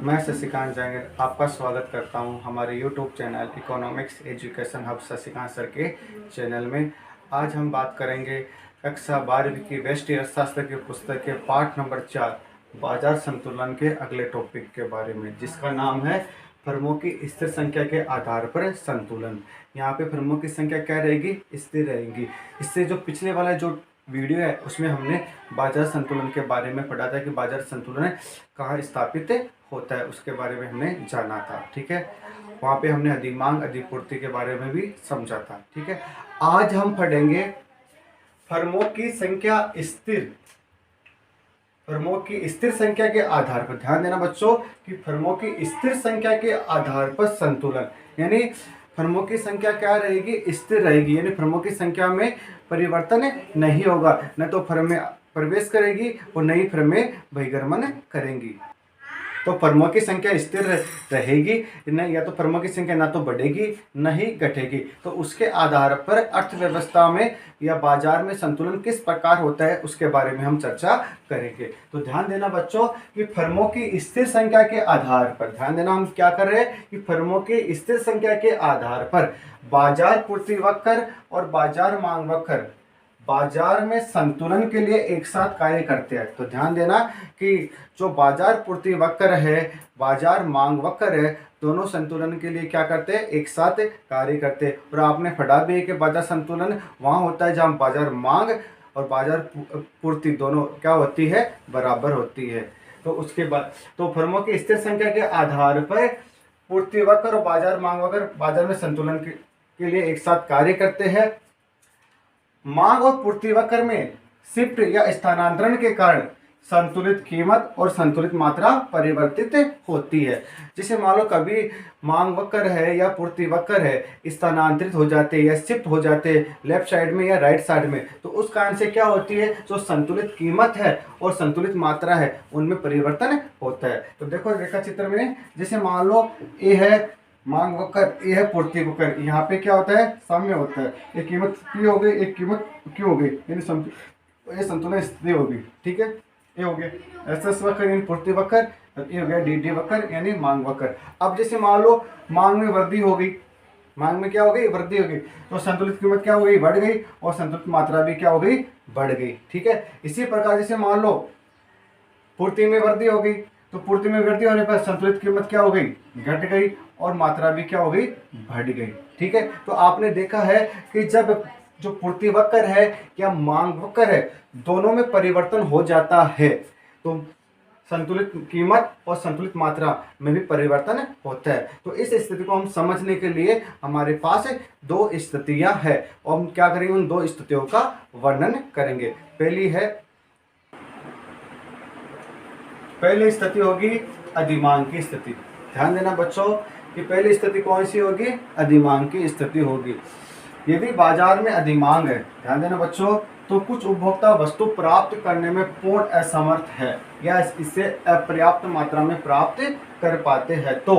मैं शशिकांत जांगिर आपका स्वागत करता हूं हमारे YouTube channel economics education hub Shashikant sir के चैनल में। आज हम बात करेंगे कक्षा 12वीं की व्यष्टि अर्थशास्त्र की पुस्तक के पाठ नंबर 4 बाजार संतुलन के अगले टॉपिक के बारे में, जिसका नाम है फर्मों की स्थिर संख्या के आधार पर संतुलन। यहाँ पे फर्मों की संख्या क्या रहेगी? स्थिर रहेगी। इससे जो पिछले वाला जो वीडियो है उसमें हमने बाजार संतुलन के बारे में पढ़ा था कि बाजार संतुलन कहाँ स्थापित होता है, उसके बारे में हमने जाना था। ठीक है, वहाँ पे हमने अधिमांग अधिपूर्ति के बारे में भी समझा था। ठीक है, आज हम पढ़ेंगे फर्मों की संख्या स्थिर, फर्मों की स्थिर संख्या के आधार पर। ध्यान देना बच्चों कि फर्मों की स्थिर संख्या के आधार पर संतुलन, यानी फर्मों की संख्या क्या रहेगी? स्थिर रहेगी, यानी फर्मों की संख्या में परिवर्तन नहीं होगा। न तो फर्में प्रवेश करेगी और नई फर्में बहिर्गमन करेंगी। तो फर्मों की संख्या स्थिर रहेगी, या तो फर्मों की संख्या ना तो बढ़ेगी न ही घटेगी। तो उसके आधार पर अर्थव्यवस्था में या बाजार में संतुलन किस प्रकार होता है उसके बारे में हम चर्चा करेंगे। तो ध्यान देना बच्चों कि फर्मों की स्थिर संख्या के आधार पर, ध्यान देना हम क्या कर रहे हैं कि फर्मों की स्थिर संख्या के आधार पर बाजार पूर्ति वक्र और बाजार मांग वक्र बाजार में संतुलन के लिए एक साथ कार्य करते हैं। तो ध्यान देना कि जो बाजार पूर्ति वक्र है, बाजार मांग वक्र है, दोनों संतुलन के लिए क्या करते हैं? एक साथ कार्य करते हैं। और आपने पढ़ा भी है कि बाजार संतुलन वहाँ होता है जहाँ बाजार मांग और बाजार पूर्ति दोनों क्या होती है? बराबर होती है। तो उसके बाद तो फर्मों की स्थिर संख्या के आधार पर पूर्ति वक्र और बाजार मांग वक्र बाजार में संतुलन के लिए एक साथ कार्य करते हैं। मांग और पूर्ति वक्र में शिफ्ट या स्थानांतरण के कारण संतुलित कीमत और संतुलित मात्रा परिवर्तित होती है। जैसे मान लो कभी मांग वक्र है या पूर्ति वक्र है, स्थानांतरित हो जाते हैं या शिफ्ट हो जाते हैं लेफ्ट साइड में या राइट साइड में, तो उस कारण से क्या होती है? जो संतुलित कीमत है और संतुलित मात्रा है उनमें परिवर्तन होता है। तो देखो रेखा चित्र में, जैसे मान लो ये है मांग वक्र, ये है पूर्ति वक्र। यहाँ पे क्या होता है? साम्य होता है। एक कीमत पी हो गई, एक कीमत क्यू हो गई, यानी ये संतुलन स्थिति होगी। ठीक है, ये हो गया एस एस वक्र यानी पूर्ति वक्र, ये हो गया डी डी वक्र यानी मांग वक्र। अब जैसे मान लो मांग में वृद्धि हो गई, मांग में क्या हो गई? वृद्धि हो गई, तो संतुलित कीमत क्या हो गई? बढ़ गई, और संतुलित मात्रा भी क्या हो गई? बढ़ गई। ठीक है, इसी प्रकार जैसे मान लो पूर्ति में वृद्धि हो गई, तो पूर्ति में वृद्धि होने पर संतुलित कीमत क्या हो गई? घट गई, और मात्रा भी क्या हो गई? बढ़ गई। ठीक है, तो आपने देखा है कि जब जो पूर्ति वक्र है या मांग वक्र है दोनों में परिवर्तन हो जाता है तो संतुलित कीमत और संतुलित मात्रा में भी परिवर्तन होता है। तो इस स्थिति को हम समझने के लिए हमारे पास दो स्थितियां हैं और हम क्या करेंगे? उन दो स्थितियों का वर्णन करेंगे। पहली स्थिति होगी अधिमांग की स्थिति। ध्यान देना बच्चों कि पहली स्थिति कौन सी होगी? अधिमांग की स्थिति होगी। यदि बाजार में अधिमांग है, ध्यान देना बच्चों, तो कुछ उपभोक्ता वस्तु प्राप्त करने में पूर्ण असमर्थ है या इससे अपर्याप्त मात्रा में प्राप्त कर पाते हैं तो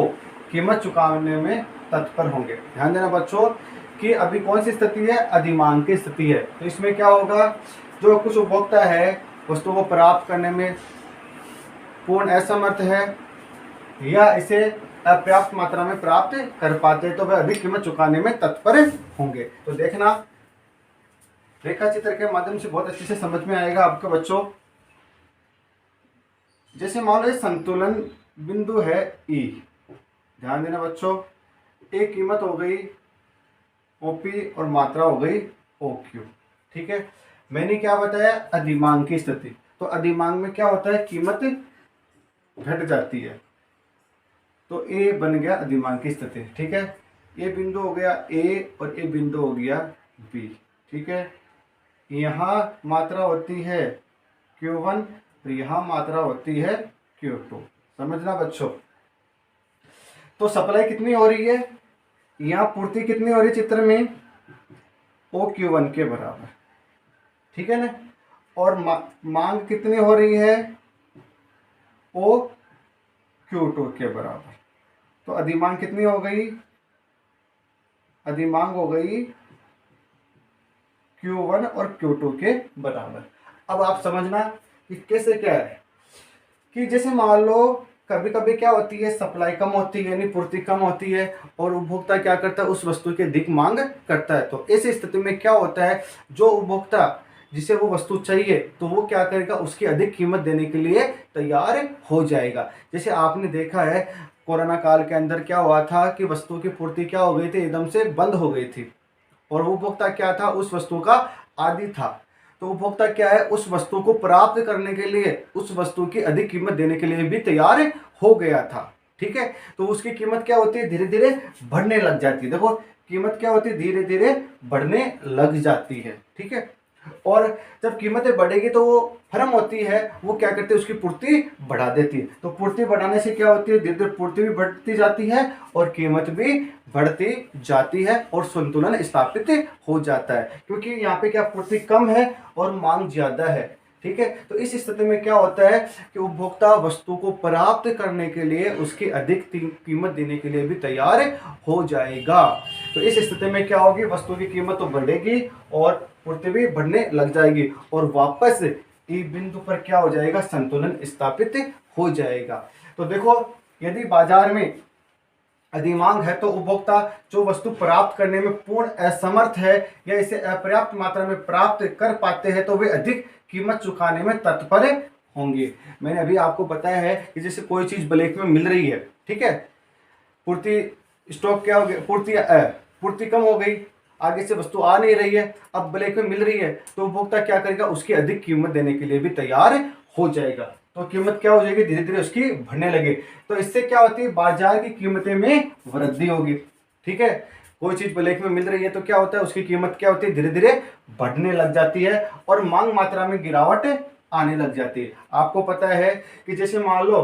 कीमत चुकाने में तत्पर होंगे। ध्यान देना बच्चों कि अभी कौन सी स्थिति है? अधिमांग की स्थिति है। तो इसमें क्या होगा? जो कुछ उपभोक्ता है वस्तु को प्राप्त करने में पूर्ण असमर्थ है या इसे अपर्याप्त मात्रा में प्राप्त कर पाते तो वह अधिक कीमत चुकाने में तत्पर होंगे। तो देखना रेखा चित्र के माध्यम से बहुत अच्छे से समझ में आएगा आपके बच्चों। जैसे मान लो संतुलन बिंदु है ई, ध्यान देना बच्चों, एक कीमत हो गई ओपी और मात्रा हो गई ओक्यू। ठीक है, मैंने क्या बताया? अधिमांग की स्थिति। तो अधिमांग में क्या होता है? कीमत घट जाती है, तो ए बन गया अधिमांग की स्थिति। ठीक है, ये बिंदु हो गया ए और ये बिंदु हो गया बी। ठीक है, यहाँ मात्रा होती है Q1 और यहाँ मात्रा होती है Q2। समझना बच्चों। तो सप्लाई कितनी हो रही है? यहाँ पूर्ति कितनी हो रही है चित्र में? OQ1 के बराबर। ठीक है ना, और मांग कितनी हो रही है? OQ2 के बराबर। तो अधिमांग कितनी हो गई? अधिमांग हो गई Q1 और Q2 के बराबर। अब आप समझना कि कैसे क्या है कि जैसे मान लो कभी कभी क्या होती है, सप्लाई कम होती है यानी पूर्ति कम होती है और उपभोक्ता क्या करता है, उस वस्तु की अधिक मांग करता है। तो इस स्थिति में क्या होता है, जो उपभोक्ता जिसे वो वस्तु चाहिए तो वो क्या करेगा, उसकी अधिक कीमत देने के लिए तैयार हो जाएगा। जैसे आपने देखा है कोरोना काल के अंदर क्या हुआ था कि वस्तु की पूर्ति क्या हो गई थी, एकदम से बंद हो गई थी और उपभोक्ता क्या था, उस वस्तु का आदी था। तो उपभोक्ता क्या है, उस वस्तु को प्राप्त करने के लिए उस वस्तु की अधिक कीमत देने के लिए भी तैयार हो गया था। ठीक है, तो उसकी कीमत क्या होती है, धीरे धीरे बढ़ने लग जाती है। देखो कीमत क्या होती है, धीरे धीरे बढ़ने लग जाती है। ठीक है, और जब कीमतें बढ़ेगी तो वो फर्म होती है वो क्या करती है, उसकी पूर्ति बढ़ा देती है। तो पूर्ति बढ़ाने से क्या होती है, धीरे धीरे पूर्ति भी बढ़ती जाती है और कीमत भी बढ़ती जाती है और संतुलन स्थापित हो जाता है, क्योंकि यहाँ पे क्या पूर्ति कम है और मांग ज्यादा है। ठीक है, तो इस स्थिति में क्या होता है कि उपभोक्ता वस्तु को प्राप्त करने के लिए उसकी अधिक कीमत देने के लिए भी तैयार हो जाएगा। तो इस स्थिति में क्या होगी, वस्तु की कीमत तो बढ़ेगी और पूर्ति भी बढ़ने लग जाएगी और वापस एक बिंदु पर क्या हो जाएगा, संतुलन स्थापित हो जाएगा। तो देखो यदि बाजार में अधिमांग है तो उपभोक्ता जो वस्तु प्राप्त करने में पूर्ण असमर्थ है या इसे अपर्याप्त मात्रा में प्राप्त कर पाते हैं तो वे अधिक कीमत चुकाने में तत्पर होंगे। मैंने अभी आपको बताया है कि जैसे कोई चीज ब्लैक में मिल रही है, ठीक है, पूर्ति स्टॉक क्या हो गया, पूर्ति कम हो गई, आगे से वस्तु आ नहीं रही है, अब ब्लैक में मिल रही है, तो उपभोक्ता क्या करेगा, उसकी अधिक कीमत देने के लिए भी तैयार हो जाएगा। तो कीमत क्या हो जाएगी, धीरे धीरे उसकी बढ़ने लगे। तो इससे क्या होती है, बाजार की कीमतें में वृद्धि होगी। ठीक है, कोई चीज ब्लैक में मिल रही है तो क्या होता है, उसकी कीमत क्या होती है, धीरे धीरे बढ़ने लग जाती है और मांग मात्रा में गिरावट आने लग जाती है। आपको पता है कि जैसे मान लो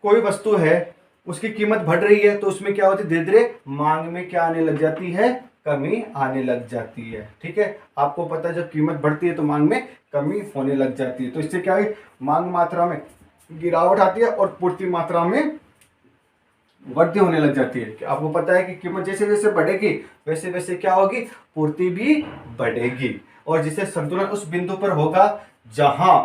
कोई वस्तु है, उसकी कीमत बढ़ रही है तो उसमें क्या होती है, धीरे धीरे मांग में क्या आने लग जाती है, कमी आने लग जाती है। ठीक है, आपको पता है जब कीमत बढ़ती है तो मांग में कमी होने लग जाती है। तो इससे क्या है, मांग मात्रा में गिरावट आती है और पूर्ति मात्रा में वृद्धि होने लग जाती है। कि आपको पता है कि कीमत जैसे जैसे बढ़ेगी वैसे वैसे क्या होगी, पूर्ति भी बढ़ेगी और जिससे संतुलन उस बिंदु पर होगा जहां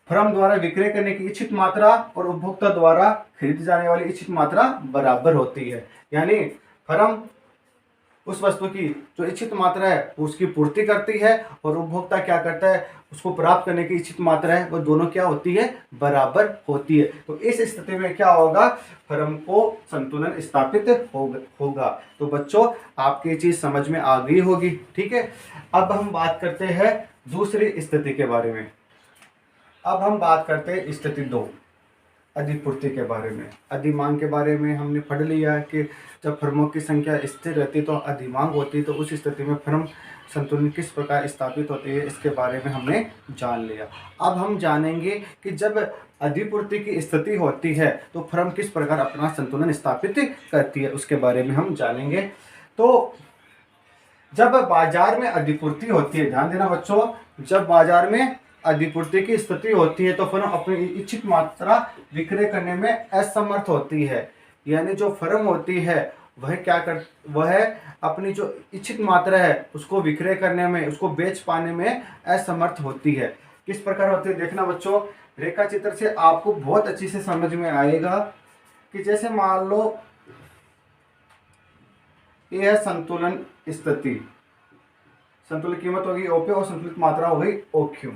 फर्म द्वारा विक्रय करने की इच्छित मात्रा और उपभोक्ता द्वारा खरीदी जाने वाली इच्छित मात्रा बराबर होती है। यानी फर्म उस वस्तु की जो इच्छित मात्रा है उसकी पूर्ति करती है और उपभोक्ता क्या करता है, उसको प्राप्त करने की इच्छित मात्रा है वो दोनों क्या होती है, बराबर होती है। तो इस स्थिति में क्या होगा, फर्म को संतुलन स्थापित होगा। तो बच्चों आपकी चीज समझ में आ गई होगी। ठीक है, अब हम बात करते हैं दूसरी स्थिति के बारे में। अब हम बात करते हैं स्थिति 2, अधिपूर्ति के बारे में। अधिमांग के बारे में हमने पढ़ लिया है कि जब फर्मों की संख्या स्थिर रहती है तो अधिमांग होती है, तो उस स्थिति में फर्म संतुलन किस प्रकार स्थापित होती है इसके बारे में हमने जान लिया। अब हम जानेंगे कि जब अधिपूर्ति की स्थिति होती है तो फर्म किस प्रकार अपना संतुलन स्थापित करती है, उसके बारे में हम जानेंगे। तो जब बाजार में अधिपूर्ति होती है, ध्यान देना बच्चों, जब बाजार में अधिपूर्ति की स्थिति होती है तो फर्म अपनी इच्छित मात्रा विक्रय करने में असमर्थ होती है। यानी जो फर्म होती है वह अपनी जो इच्छित मात्रा है उसको विक्रय करने में, उसको बेच पाने में असमर्थ होती है। किस प्रकार होती है, देखना बच्चों, रेखा चित्र से आपको बहुत अच्छी से समझ में आएगा कि जैसे मान लो यह है संतुलन स्थिति, संतुलित कीमत होगी ओपी और संतुलित मात्रा हो गई ओक्यू।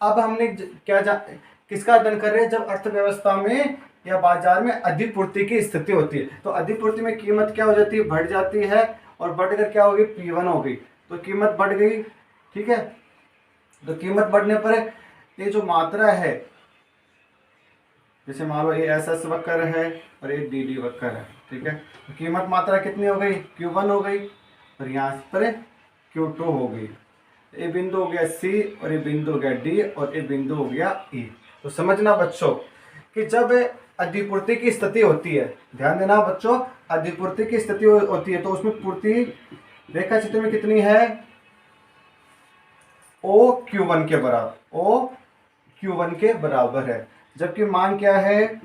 अब हमने किसका अध्ययन कर रहे हैं, जब अर्थव्यवस्था में या बाजार में अधिपूर्ति की स्थिति होती है तो अधिपूर्ति में कीमत क्या हो जाती है, बढ़ जाती है और बढ़कर क्या होगी, P1 हो गई। तो कीमत बढ़ गई। ठीक है, तो कीमत बढ़ने पर ये जो मात्रा है, जैसे मान लो ये SS वक्र है और ये DD वक्र है। ठीक है, तो कीमत मात्रा कितनी हो गई, Q1 हो गई और यहाँ पर Q2 हो गई। ये बिंदु हो गया C और ये बिंदु हो गया D और ये बिंदु हो गया E। तो समझना बच्चों कि जब अधिपूर्ति की स्थिति होती है, ध्यान देना बच्चों, अधिपूर्ति की स्थिति होती है तो उसमें पूर्ति रेखा चित्र में कितनी है, OQ1 के बराबर, OQ1 के बराबर है, जबकि मांग क्या है,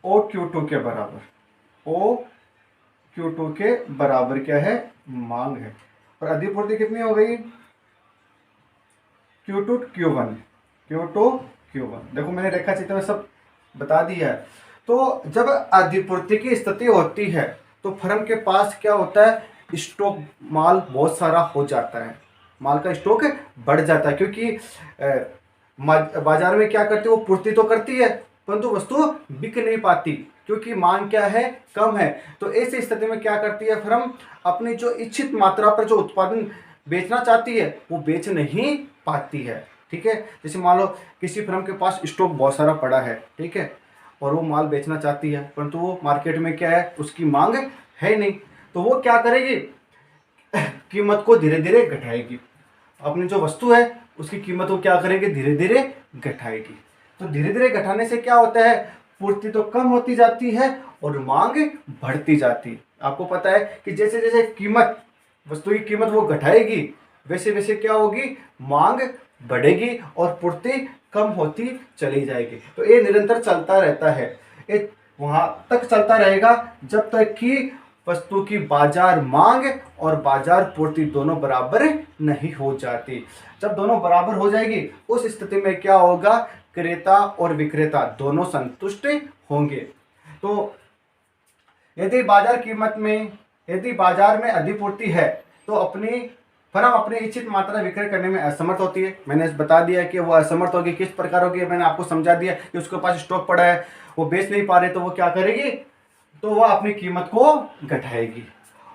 OQ2 के बराबर, OQ2 के बराबर क्या है, मांग है। और अधिपूर्ति कितनी हो गई, Q2 Q1। Q2 Q1। देखो मैंने रेखा चित्र में सब बता दिया है। तो जब अधिपूर्ति की स्थिति होती है तो फर्म के पास क्या होता है, स्टॉक माल बहुत सारा हो जाता है, माल का स्टॉक बढ़ जाता है, क्योंकि बाजार में क्या करती है, वो पूर्ति तो करती है परंतु वस्तु बिक नहीं पाती क्योंकि मांग क्या है, कम है। तो ऐसी स्थिति में क्या करती है फर्म, अपनी जो इच्छित मात्रा पर जो उत्पादन बेचना चाहती है वो बेच नहीं पाती है। ठीक है, जैसे मान लो किसी फर्म के पास स्टॉक बहुत सारा पड़ा है, ठीक है, और वो माल बेचना चाहती है परंतु वो मार्केट में क्या है, उसकी मांग है नहीं, तो वो क्या करेगी, कीमत को धीरे धीरे घटाएगी। अपनी जो वस्तु है उसकी कीमत को क्या करेगी, धीरे धीरे घटाएगी। तो धीरे धीरे घटाने से क्या होता है, पूर्ति तो कम होती जाती है और मांग बढ़ती जाती है। आपको पता है कि जैसे जैसे कीमत, वस्तु की कीमत वो घटाएगी वैसे वैसे क्या होगी, मांग बढ़ेगी और पूर्ति कम होती चली जाएगी। तो ये निरंतर चलता रहता है, ये वहां तक चलता रहेगा जब तक कि वस्तु की बाजार मांग और बाजार पूर्ति दोनों बराबर नहीं हो जाती। जब दोनों बराबर हो जाएगी उस स्थिति में क्या होगा, क्रेता और विक्रेता दोनों संतुष्ट होंगे। तो यदि बाजार कीमत में, यदि बाजार में अधिपूर्ति है तो फर्म अपनी इच्छित मात्रा विक्रय करने में असमर्थ होती है। मैंने बता दिया कि वो असमर्थ होगी, किस प्रकार होगी, मैंने आपको समझा दिया कि उसके पास स्टॉक पड़ा है, वो बेच नहीं पा रहे, तो वो क्या करेगी, तो वह अपनी कीमत को घटाएगी।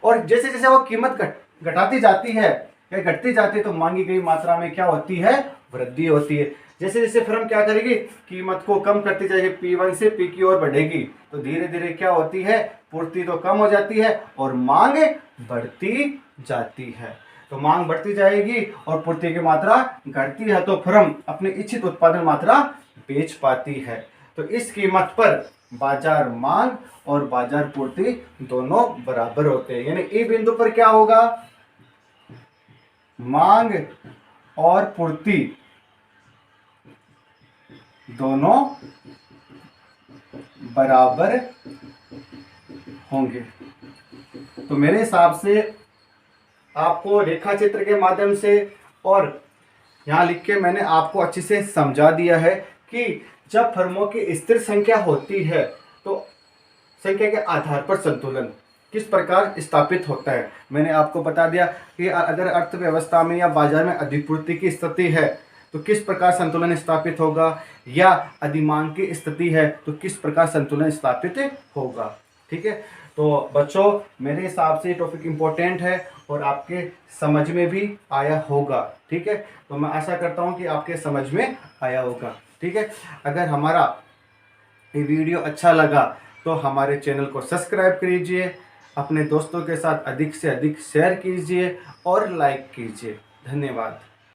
और जैसे जैसे वो कीमत घटाती जाती है या घटती जाती है तो मांगी गई मात्रा में क्या होती है, वृद्धि होती है। जैसे जैसे फर्म क्या करेगी, कीमत को कम करती जाएगी, P1 से P की ओर बढ़ेगी, तो धीरे धीरे क्या होती है, पूर्ति तो कम हो जाती है और मांग बढ़ती जाती है। तो मांग बढ़ती जाएगी और पूर्ति की मात्रा घटती है तो फर्म अपनी इच्छित उत्पादन मात्रा बेच पाती है। तो इस कीमत पर बाजार मांग और बाजार पूर्ति दोनों बराबर होते हैं। यानी ई बिंदु पर क्या होगा, मांग और पूर्ति दोनों बराबर होंगे। तो मेरे हिसाब से आपको रेखा चित्र के माध्यम से और यहाँ लिख के मैंने आपको अच्छे से समझा दिया है कि जब फर्मों की स्थिर संख्या होती है तो संख्या के आधार पर संतुलन किस प्रकार स्थापित होता है। मैंने आपको बता दिया कि अगर अर्थव्यवस्था में या बाजार में अधिपूर्ति की स्थिति है तो किस प्रकार संतुलन स्थापित होगा, या अधिमांग की स्थिति है तो किस प्रकार संतुलन स्थापित होगा। ठीक है, तो बच्चों मेरे हिसाब से टॉपिक इम्पोर्टेंट है और आपके समझ में भी आया होगा। ठीक है, तो मैं आशा करता हूँ कि आपके समझ में आया होगा। ठीक है, अगर हमारा ये वीडियो अच्छा लगा तो हमारे चैनल को सब्सक्राइब कीजिए, अपने दोस्तों के साथ अधिक से अधिक शेयर कीजिए और लाइक कीजिए। धन्यवाद।